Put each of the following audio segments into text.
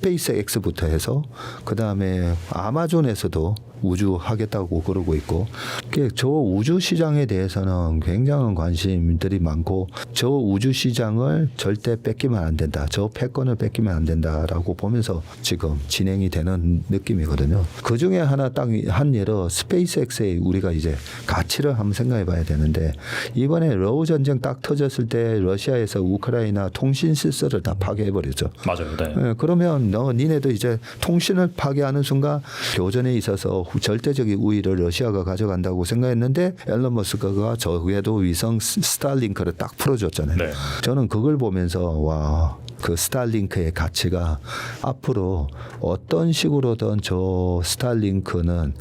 스페이스 X부터 해서 그다음에 아마존에서도 우주 하겠다고 그러고 있고, 저 우주 시장에 대해서는 굉장한 관심들이 많고, 저 우주 시장을 절대 뺏기면 안 된다, 저 패권을 뺏기면 안 된다라고 보면서 지금 진행이 되는 느낌이거든요. 그 중에 하나 딱 한 예로 스페이스X의 우리가 이제 가치를 한번 생각해 봐야 되는데, 이번에 러우 전쟁 딱 터졌을 때 러시아에서 우크라이나 통신 시설을 다 파괴해 버렸죠. 맞아요. 네. 네, 그러면 니네도 이제 통신을 파괴하는 순간 교전에 있어서 절대적인 우위를 러시아가 가져간다고 생각했는데, 앨런 머스크가 저 궤도 위성 스타링크를 딱 풀어줬잖아요. 네. 저는 그걸 보면서 와, 그 스타링크의 가치가 앞으로 어떤 식으로든 저 스타링크는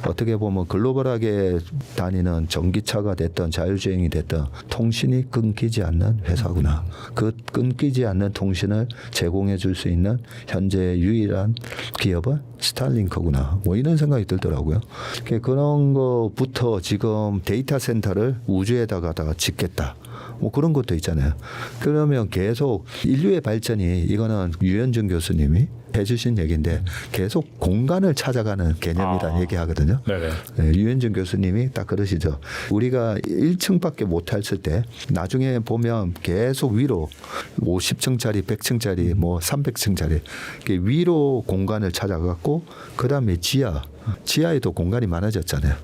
어떻게 보면 글로벌하게 다니는 전기차가 됐든 자율주행이 됐든 통신이 끊기지 않는 회사구나. 그 끊기지 않는 통신을 제공해 줄 수 있는 현재 유일한 기업은 스타링크구나. 뭐 이런 생각이 들더라고요. 그런 거부터 지금 데이터 센터를 우주에다가 짓겠다. 뭐 그런 것도 있잖아요. 그러면 계속 인류의 발전이, 이거는 유현준 교수님이 해주신 얘기인데, 계속 공간을 찾아가는 개념이라는 얘기하거든요. 네네. 네, 유현준 교수님이 딱 그러시죠. 우리가 1층밖에 못 했을 때 나중에 보면 계속 위로 50층짜리, 100층짜리, 뭐 300층짜리 위로 공간을 찾아갔고, 그다음에 지하에도 공간이 많아졌잖아요.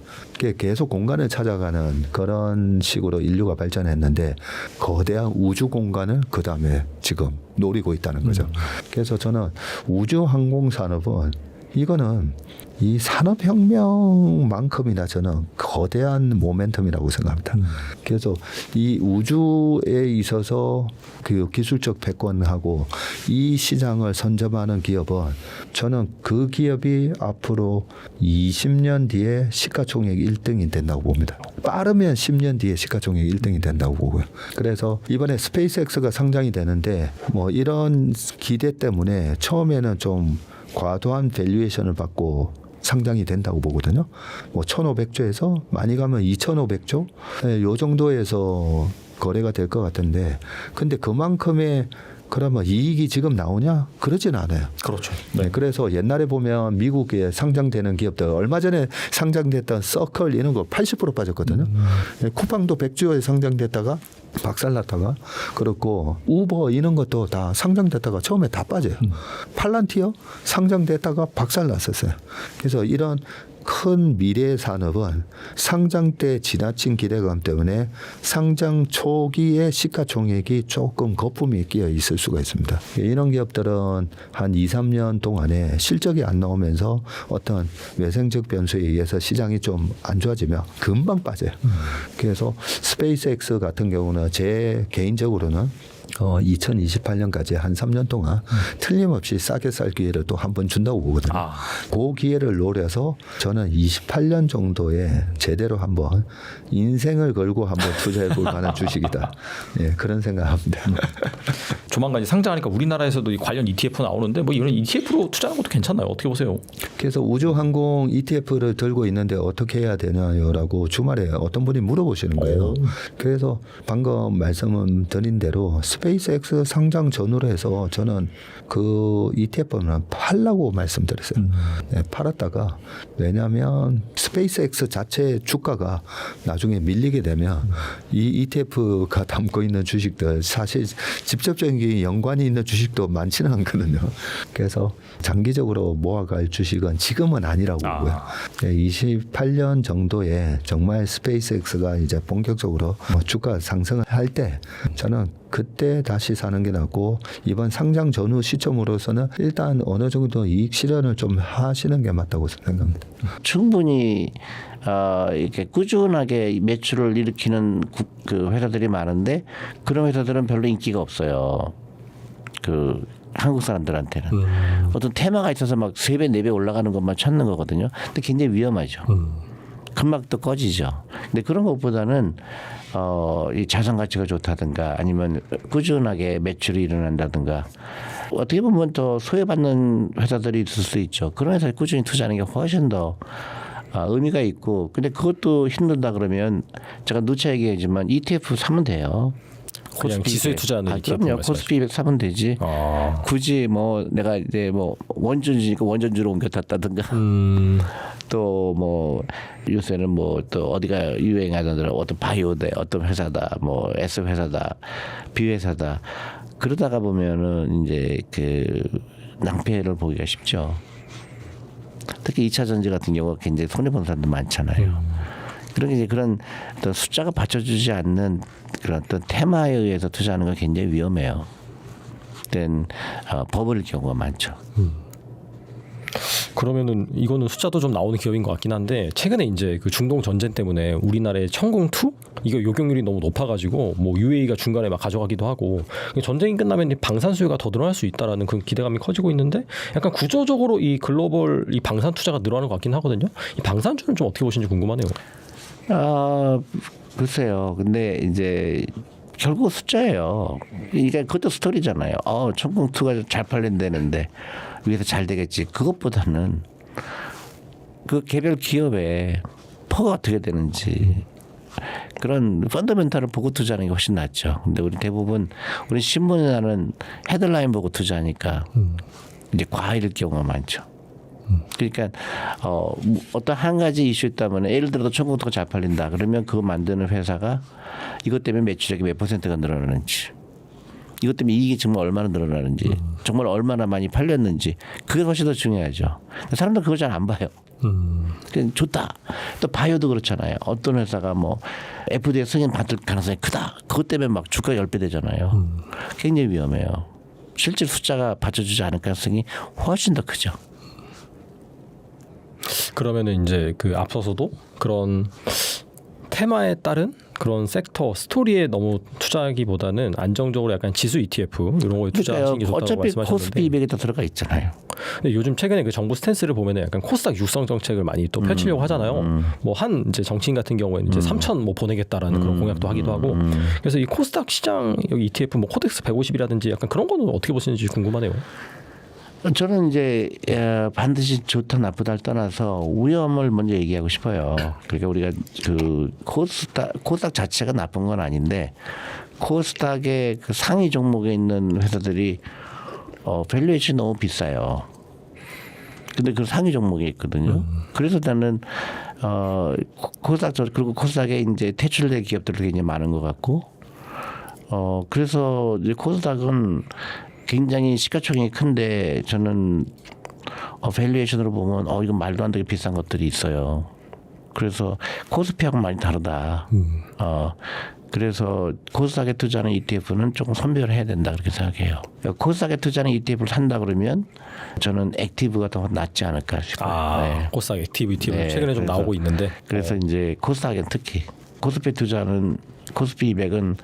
계속 공간을 찾아가는 그런 식으로 인류가 발전했는데, 거대한 우주 공간을 그다음에 지금 노리고 있다는 거죠. 그래서 저는 우주 항공 산업은 이거는 이 산업혁명만큼이나 저는 거대한 모멘텀이라고 생각합니다. 그래서 이 우주에 있어서 그 기술적 패권하고 이 시장을 선점하는 기업은, 저는 그 기업이 앞으로 20년 뒤에 시가총액 1등이 된다고 봅니다. 빠르면 10년 뒤에 시가총액 1등이 된다고 보고요. 그래서 이번에 스페이스X가 상장이 되는데, 뭐 이런 기대 때문에 처음에는 좀 과도한 밸류에이션을 받고 상장이 된다고 보거든요. 뭐 1,500조에서 많이 가면 2,500조, 네, 요 정도에서 거래가 될 것 같은데, 근데 그만큼의 그러면 이익이 지금 나오냐? 그러진 않아요. 그렇죠. 네. 그래서 옛날에 보면 미국에 상장되는 기업들, 얼마 전에 상장됐던 서클 이런 거 80% 빠졌거든요. 쿠팡도 100주에 상장됐다가 박살났다가, 그렇고 우버 이런 것도 다 상장됐다가 처음에 다 빠져요. 팔란티어 상장됐다가 박살났었어요. 그래서 이런 큰 미래 산업은 상장 때 지나친 기대감 때문에 상장 초기에 시가총액이 조금 거품이 끼어 있을 수가 있습니다. 이런 기업들은 한 2, 3년 동안에 실적이 안 나오면서 어떤 외생적 변수에 의해서 시장이 좀 안 좋아지면 금방 빠져요. 그래서 스페이스X 같은 경우는 제 개인적으로는 2028년까지 한 3년 동안 틀림없이 싸게 살 기회를 또 한 번 준다고 보거든요. 그 기회를 노려서 저는 28년 정도에 제대로 한번 인생을 걸고 한번 투자해 볼 만한 주식이다. 예, 그런 생각합니다. 조만간 상장하니까 우리나라에서도 이 관련 ETF 나오는데, 뭐 이런 ETF로 투자하는 것도 괜찮나요? 어떻게 보세요? 그래서 우주항공 ETF를 들고 있는데 어떻게 해야 되나요라고 주말에 어떤 분이 물어보시는 거예요. 그래서 방금 말씀을 드린 대로 스페이스X 상장 전후로 해서 저는 그 ETF는 팔라고 말씀드렸어요. 네, 팔았다가, 왜냐하면 스페이스X 자체 주가가 나중에 밀리게 되면 이 ETF가 담고 있는 주식들, 사실 직접적인 연관이 있는 주식도 많지는 않거든요. 그래서 장기적으로 모아갈 주식은 지금은 아니라고 보고요. 네, 28년 정도에 정말 스페이스X가 이제 본격적으로 주가 상승을 할 때, 저는 그때 다시 사는 게 낫고, 이번 상장 전후 시점으로서는 일단 어느 정도 이익 실현을 좀 하시는 게 맞다고 생각합니다. 충분히 이렇게 꾸준하게 매출을 일으키는 그 회사들이 많은데, 그런 회사들은 별로 인기가 없어요. 그 한국 사람들한테는 어떤 테마가 있어서 막 3배, 4배 올라가는 것만 찾는 거거든요. 근데 굉장히 위험하죠. 금방 또 꺼지죠. 근데 그런 것보다는 이 자산 가치가 좋다든가, 아니면 꾸준하게 매출이 일어난다든가, 어떻게 보면 더 소외받는 회사들이 있을 수 있죠. 그런 회사에 꾸준히 투자하는 게 훨씬 더 의미가 있고, 근데 그것도 힘들다 그러면 제가 누차 얘기하지만 ETF 사면 돼요. 그냥 지수에 투자하는 ETF 그럼요. 말씀하시죠. 코스피 200 사면 되지. 굳이 뭐 내가 이제 뭐 원전주니까 원전주로 옮겨탔다든가 또 뭐 요새는 뭐 또 어디가 유행하던 어떤 바이오대 어떤 회사다 뭐 S 회사다 B 회사다 그러다가 보면은 이제 그 낭패를 보기가 쉽죠. 특히 2차 전지 같은 경우가 굉장히 손해 보는 사람도 많잖아요. 그런 이제 그런 어떤 숫자가 받쳐주지 않는 그런 어떤 테마에 의해서 투자하는 건 굉장히 위험해요. 그땐 버블 경우가 많죠. 그러면은 이거는 숫자도 좀 나오는 기업인 것 같긴 한데 최근에 이제 그 중동 전쟁 때문에 우리나라의 천공2 이거 요격률이 너무 높아가지고 뭐 UAE가 중간에 막 가져가기도 하고 전쟁이 끝나면 방산 수요가 더 늘어날 수 있다라는 그런 기대감이 커지고 있는데 약간 구조적으로 이 글로벌 이 방산 투자가 늘어나는 것 같긴 하거든요. 이 방산주는 좀 어떻게 보시는지 궁금하네요. 글쎄요. 근데 이제 결국 숫자예요. 이게 그것도 스토리잖아요. 천공2가 잘 팔린다는데 위에서 잘 되겠지. 그것보다는 그 개별 기업의 퍼가 어떻게 되는지 그런 펀더멘탈을 보고 투자하는 게 훨씬 낫죠. 근데 우리 대부분 우리 신문에 나는 헤드라인 보고 투자하니까 이제 과일일 경우가 많죠. 그러니까 어떤 한 가지 이슈 때문에 예를 들어서 천공투가 잘 팔린다 그러면 그거 만드는 회사가 이것 때문에 매출액이 몇 %가 늘어나는지 이것 때문에 이익이 정말 얼마나 늘어나는지 정말 얼마나 많이 팔렸는지 그게 훨씬 더 중요하죠. 사람들 그거 잘 안 봐요. 그냥 좋다. 또 바이오도 그렇잖아요. 어떤 회사가 뭐 FDA 승인 받을 가능성이 크다. 그것 때문에 막 주가 10배 되잖아요. 굉장히 위험해요. 실제 숫자가 받쳐주지 않을 가능성이 훨씬 더 크죠. 그러면은 이제 그 앞서서도 그런 테마에 따른 그런 섹터 스토리에 너무 투자하기보다는 안정적으로 약간 지수 ETF 이런 거에 투자하시는 게 좋다고 어차피 말씀하셨는데 코스피 200에 다 들어가 있잖아요. 근데 요즘 최근에 그 정부 스탠스를 보면은 약간 코스닥 육성 정책을 많이 또 펼치려고 하잖아요. 뭐 한 이제 정치인 같은 경우에는 이제 3천 뭐 보내겠다라는 그런 공약도 하기도 하고. 그래서 이 코스닥 시장 여기 ETF 뭐 코덱스 150이라든지 약간 그런 거는 어떻게 보시는지 궁금하네요. 저는 이제 반드시 좋다 나쁘다를 떠나서 위험을 먼저 얘기하고 싶어요. 그러니까 우리가 그 코스닥 자체가 나쁜 건 아닌데 코스닥의 그 상위 종목에 있는 회사들이 밸류에이션이 너무 비싸요. 근데 그 상위 종목에 있거든요. 그래서 나는 코스닥 그리고 코스닥에 이제 퇴출된 기업들도 굉장히 많은 것 같고 그래서 이제 코스닥은 굉장히 시가총액이 큰데 저는 밸류에이션으로 보면 이건 말도 안 되게 비싼 것들이 있어요. 그래서 코스피하고 많이 다르다. 그래서 코스닥에 투자하는 ETF는 조금 선별해야 된다 그렇게 생각해요. 코스닥에 투자하는 ETF를 산다 그러면 저는 액티브가 더 낫지 않을까 싶어요. 네. 코스닥 액티브 ETF 네, 최근에 좀 나오고 있는데 그래서 이제 코스닥엔 특히 코스피 투자는 코스피 200은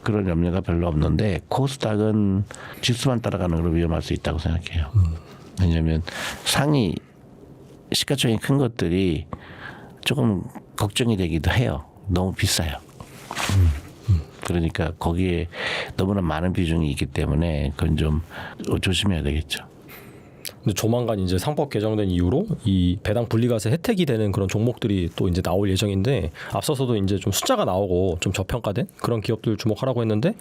그런 염려가 별로 없는데 코스닥은 지수만 따라가는 걸로 위험할 수 있다고 생각해요. 왜냐하면 상위 시가총액이 큰 것들이 조금 걱정이 되기도 해요. 너무 비싸요. 그러니까 거기에 너무나 많은 비중이 있기 때문에 그건 좀 조심해야 되겠죠. 근데 조만간 이제 상법 개정된 이후로 이 배당 분리과세 혜택이 되는 그런 종목들이 또 이제 나올 예정인데 앞서서도 이제 좀 숫자가 나오고 좀 저평가된 그런 기업들 주목하라고 했는데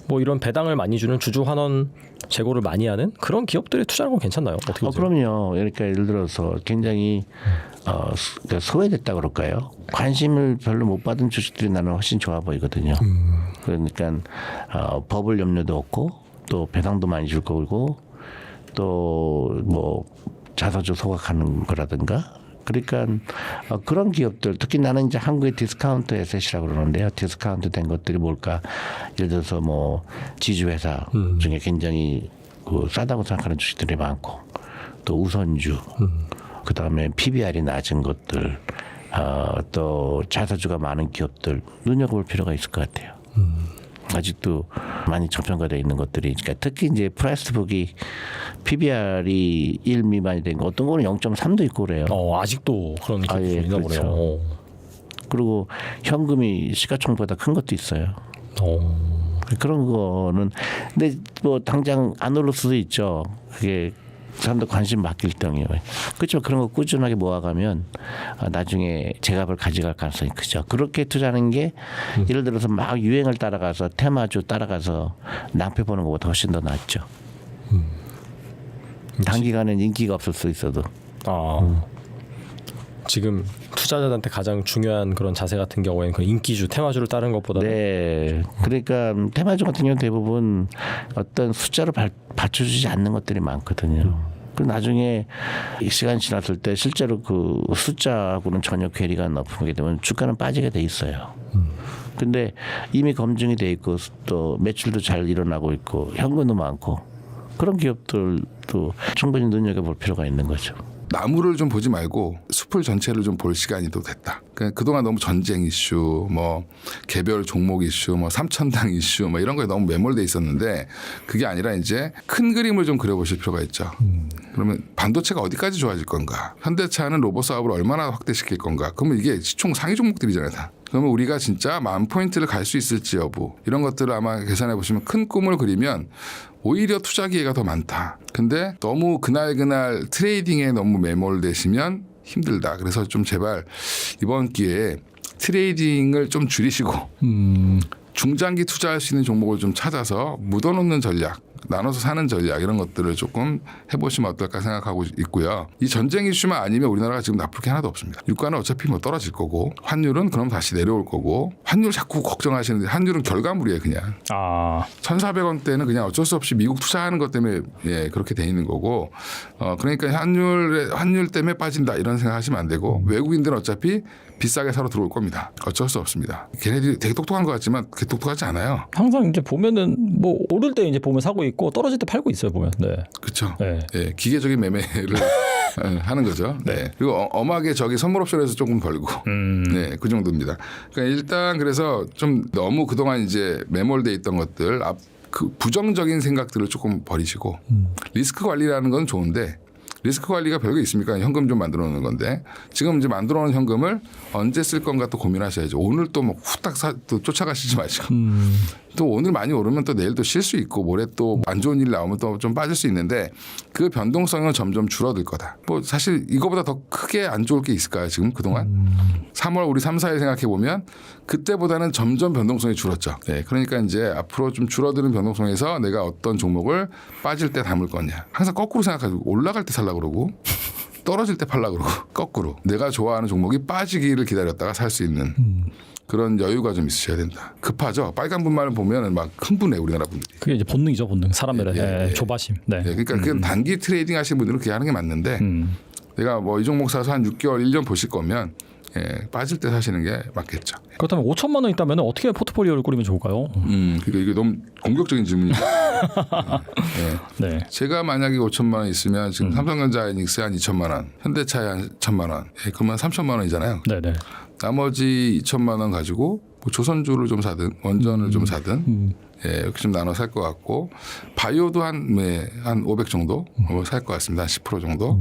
뭐 이런 배당을 많이 주는 주주 환원 재고를 많이 하는 그런 기업들에 투자하는 건 괜찮나요? 어떻게 보세요? 그럼요. 그러니까 예를 들어서 굉장히 소외됐다 그럴까요? 관심을 별로 못 받은 주식들이 나는 훨씬 좋아 보이거든요. 그러니까 버블 염려도 없고 또 배당도 많이 줄 거고 또 뭐 자사주 소각하는 거라든가 그러니까 그런 기업들 특히 나는 이제 한국의 디스카운트 에셋이라고 그러는데요. 디스카운트 된 것들이 뭘까? 예를 들어서 뭐 지주회사 중에 굉장히 싸다고 생각하는 주식들이 많고 또 우선주 그다음에 PBR이 낮은 것들 또 자사주가 많은 기업들 눈여겨볼 필요가 있을 것 같아요. 아직도 많이 저평가되어 있는 것들이 그러니까 특히 이제 프라이스북이 PBR이 1 미만이 된 거 어떤 거는 0.3도 있고 그래요. 아직도 그런 기업이 있나 그렇죠. 보네요. 그리고 현금이 시가총보다 큰 것도 있어요. 그런 거는 근데 뭐 당장 안 오를 수도 있죠. 그게 사람들 관심 맡길 때요. 그렇죠. 그런 거 꾸준하게 모아가면 나중에 제값을 가져갈 가능성이 크죠. 그렇게 투자하는 게 예를 들어서 막 유행을 따라가서 테마주 따라가서 낭패 보는 것보다 훨씬 더 낫죠. 단기간엔 인기가 없을 수 있어도. 지금 투자자들한테 가장 중요한 그런 자세 같은 경우에는 그 인기주, 테마주를 따르는 것보다 네. 그러니까 테마주 같은 경우는 대부분 어떤 숫자로 받쳐주지 않는 것들이 많거든요. 그리고 나중에 시간이 지났을 때 실제로 그 숫자하고는 전혀 괴리가 없게 되면 주가는 빠지게 돼 있어요. 근데 이미 검증이 돼 있고 또 매출도 잘 일어나고 있고 현금도 많고 그런 기업들도 충분히 눈여겨볼 필요가 있는 거죠. 나무를 좀 보지 말고 숲을 전체를 좀 볼 시간이 또 됐다. 그동안 너무 전쟁 이슈, 뭐 개별 종목 이슈, 뭐 삼천당 이슈, 뭐 이런 거에 너무 매몰돼 있었는데 그게 아니라 이제 큰 그림을 좀 그려보실 필요가 있죠. 그러면 반도체가 어디까지 좋아질 건가? 현대차는 로봇 사업을 얼마나 확대시킬 건가? 그러면 이게 시총 상위 종목들이잖아요, 다. 그러면 우리가 진짜 10,000포인트를 갈 수 있을지 여부 이런 것들을 아마 계산해 보시면 큰 꿈을 그리면 오히려 투자 기회가 더 많다. 근데 너무 그날 트레이딩에 너무 매몰되시면 힘들다. 그래서 좀 제발 이번 기회에 트레이딩을 좀 줄이시고 중장기 투자할 수 있는 종목을 좀 찾아서 묻어놓는 전략, 나눠서 사는 전략 이런 것들을 조금 해보시면 어떨까 생각하고 있고요. 이 전쟁 이슈만 아니면 우리나라가 지금 나쁠 게 하나도 없습니다. 유가는 어차피 뭐 떨어질 거고 환율은 그럼 다시 내려올 거고 환율 자꾸 걱정하시는데 환율은 결과물이에요 그냥. 1,400원대는 그냥 어쩔 수 없이 미국 투자하는 것 때문에 그렇게 돼 있는 거고 그러니까 환율 때문에 빠진다 이런 생각하시면 안 되고 외국인들은 어차피 비싸게 사러 들어올 겁니다. 어쩔 수 없습니다. 걔네들이 되게 똑똑한 것 같지만 그렇게 똑똑하지 않아요. 항상 이제 보면은 뭐 오를 때 이제 보면 사고 있고 떨어질 때 팔고 있어요 보면. 네. 그렇죠. 네. 예, 기계적인 매매를 하는 거죠. 네. 그리고 엄하게 저기 선물 옵션에서 조금 벌고, 네, 그 정도입니다. 그러니까 일단 그래서 좀 너무 그동안 이제 매몰돼 있던 것들, 그 부정적인 생각들을 조금 버리시고 리스크 관리라는 건 좋은데. 리스크 관리가 별게 있습니까? 현금 좀 만들어 놓는 건데 지금 이제 만들어 놓은 현금을 언제 쓸 건가 또 고민하셔야죠. 오늘 또 뭐 후딱 또 쫓아가시지 마시고 또 오늘 많이 오르면 또 내일 또 쉴 수 있고 모레 또 안 좋은 일 나오면 또 좀 빠질 수 있는데 그 변동성은 점점 줄어들 거다. 뭐 사실 이거보다 더 크게 안 좋을 게 있을까요? 지금 그동안 3월 우리 3, 4일 생각해 보면 그때보다는 점점 변동성이 줄었죠. 네, 그러니까 이제 앞으로 좀 줄어드는 변동성에서 내가 어떤 종목을 빠질 때 담을 거냐. 항상 거꾸로 생각하고 올라갈 때 살라 그러고 떨어질 때 팔라 그러고 거꾸로 내가 좋아하는 종목이 빠지기를 기다렸다가 살 수 있는 그런 여유가 좀 있으셔야 된다. 급하죠. 빨간 분말을 보면 막 흥분해 우리나라 분들이. 그게 이제 본능이죠 본능. 사람들의 조바심. 네. 그러니까 그건 단기 트레이딩 하시는 분들은 그렇게 하는 게 맞는데 내가 뭐 이 종목 사서 한 6개월 1년 보실 거면 빠질 때 사시는 게 맞겠죠. 그렇다면 5천만 원 있다면 어떻게 포트폴리오를 꾸리면 좋을까요? 그러니까 이게 너무 공격적인 질문이죠. 네. 제가 만약에 5천만 원 있으면 지금 삼성전자 하이닉스에 한 2천만 원, 현대차에 한 1천만 원, 그러면 3천만 원이잖아요. 네네. 나머지 2천만 원 가지고 뭐 조선주를 좀 사든 원전을 좀 사든 이렇게 좀 나눠 살 것 같고 바이오도 한 500 정도 살 것 같습니다. 한 10% 정도.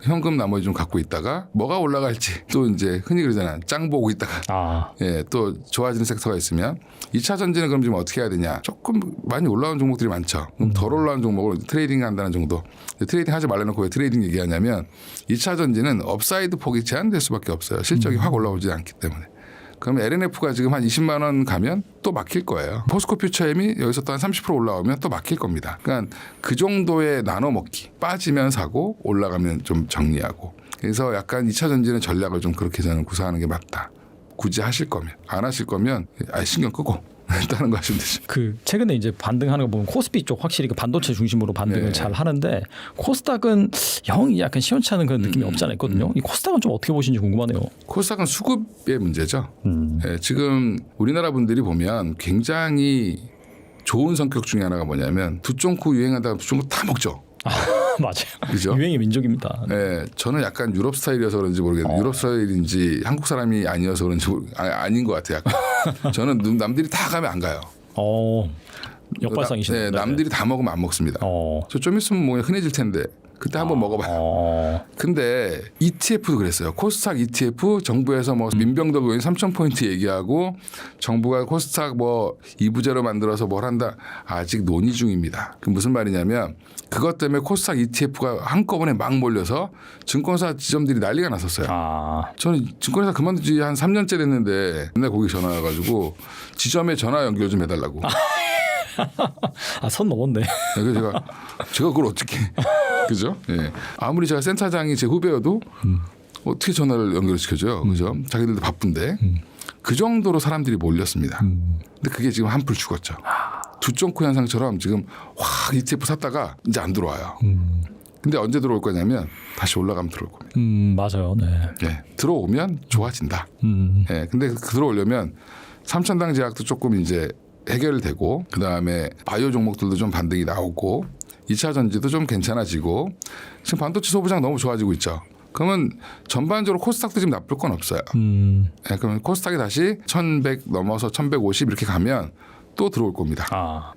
현금 나머지 좀 갖고 있다가 뭐가 올라갈지 또 이제 흔히 그러잖아요. 짱 보고 있다가 또 좋아지는 섹터가 있으면 2차 전지는 그럼 지금 어떻게 해야 되냐. 조금 많이 올라온 종목들이 많죠. 그럼 덜 올라온 종목을 트레이딩 한다는 정도. 트레이딩 하지 말라놓고 왜 트레이딩 얘기하냐면 2차 전지는 업사이드 폭이 제한될 수밖에 없어요. 실적이 확 올라오지 않기 때문에. 그러면 LNF가 지금 한 20만 원 가면 또 막힐 거예요. 포스코 퓨처엠이 여기서 또 한 30% 올라오면 또 막힐 겁니다. 그러니까 그 정도의 나눠 먹기. 빠지면 사고 올라가면 좀 정리하고. 그래서 약간 2차 전지는 전략을 좀 그렇게 저는 구사하는 게 맞다. 굳이 하실 거면. 안 하실 거면 신경 끄고 다른 거 하시면 되죠. 그 최근에 이제 반등하는 거 보면 코스피 쪽 확실히 그 반도체 중심으로 반등을 잘 하는데 코스닥은 영 약간 시원치 않은 그런 느낌이 없지 않아 있거든요. 이 코스닥은 좀 어떻게 보시는지 궁금하네요. 코스닥은 수급의 문제죠. 지금 우리나라 분들이 보면 굉장히 좋은 성격 중에 하나가 뭐냐면 두쫑코 유행하다가 두쫑코 다 먹죠. 맞아요. 그죠? 유행의 민족입니다. 네, 저는 약간 유럽 스타일이어서 그런지 모르겠는데 유럽 스타일인지 한국 사람이 아니어서 그런지 아닌 것 같아요. 약간. 저는 남들이 다 가면 안 가요. 역발상이시네요. 네, 남들이 다 먹으면 안 먹습니다. 저 좀 있으면 뭐 흔해질 텐데 그때 한번 먹어봐요. 근데 ETF도 그랬어요. 코스닥 ETF 정부에서 뭐 민병덕 의원이 3,000포인트 얘기하고 정부가 코스닥 뭐 2부제로 만들어서 뭘 한다. 아직 논의 중입니다. 그 무슨 말이냐면 그것 때문에 코스닥 ETF가 한꺼번에 막 몰려서 증권사 지점들이 난리가 났었어요. 저는 증권회사 그만둔 지 한 3년째 됐는데 맨날 거기 전화 와가지고 지점에 전화 연결 좀 해달라고. 선 넘었네. 그래서 제가 그걸 어떻게 그죠? 예. 아무리 제가 센터장이 제 후배여도 어떻게 전화를 연결시켜줘요, 그죠? 자기들도 바쁜데 그 정도로 사람들이 몰렸습니다. 근데 그게 지금 한풀 죽었죠. 두쫑코 현상처럼 지금 확 ETF 샀다가 이제 안 들어와요. 근데 언제 들어올 거냐면 다시 올라가면 들어올 겁니다. 맞아요. 네. 예. 들어오면 좋아진다. 예. 근데 들어오려면 삼천당 제약도 조금 이제 해결되고 그다음에 바이오 종목들도 좀 반등이 나오고 2차 전지도 좀 괜찮아지고 지금 반도체 소부장 너무 좋아지고 있죠. 그러면 전반적으로 코스닥도 지금 나쁠 건 없어요. 예, 그러면 코스닥이 다시 1100 넘어서 1150 이렇게 가면 또 들어올 겁니다.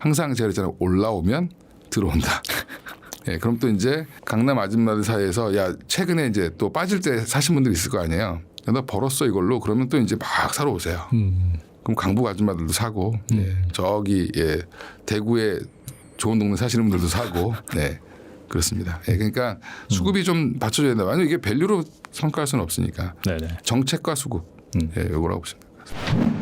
항상 제가 그랬잖아요. 올라오면 들어온다. 예, 그럼 또 이제 강남 아줌마들 사이에서 야 최근에 이제 또 빠질 때 사신 분들이 있을 거 아니에요. 야, 나 벌었어 이걸로. 그러면 또 이제 막 사러 오세요. 그럼 강북 아줌마들도 사고 예, 저기 대구에 좋은 동네 사시는 분들도 사고 네 그렇습니다. 예, 그러니까 수급이 좀 받쳐줘야 된다. 아니 이게 밸류로 평가할 수는 없으니까 네네. 정책과 수급 예, 요거라고 보시면 됩니다.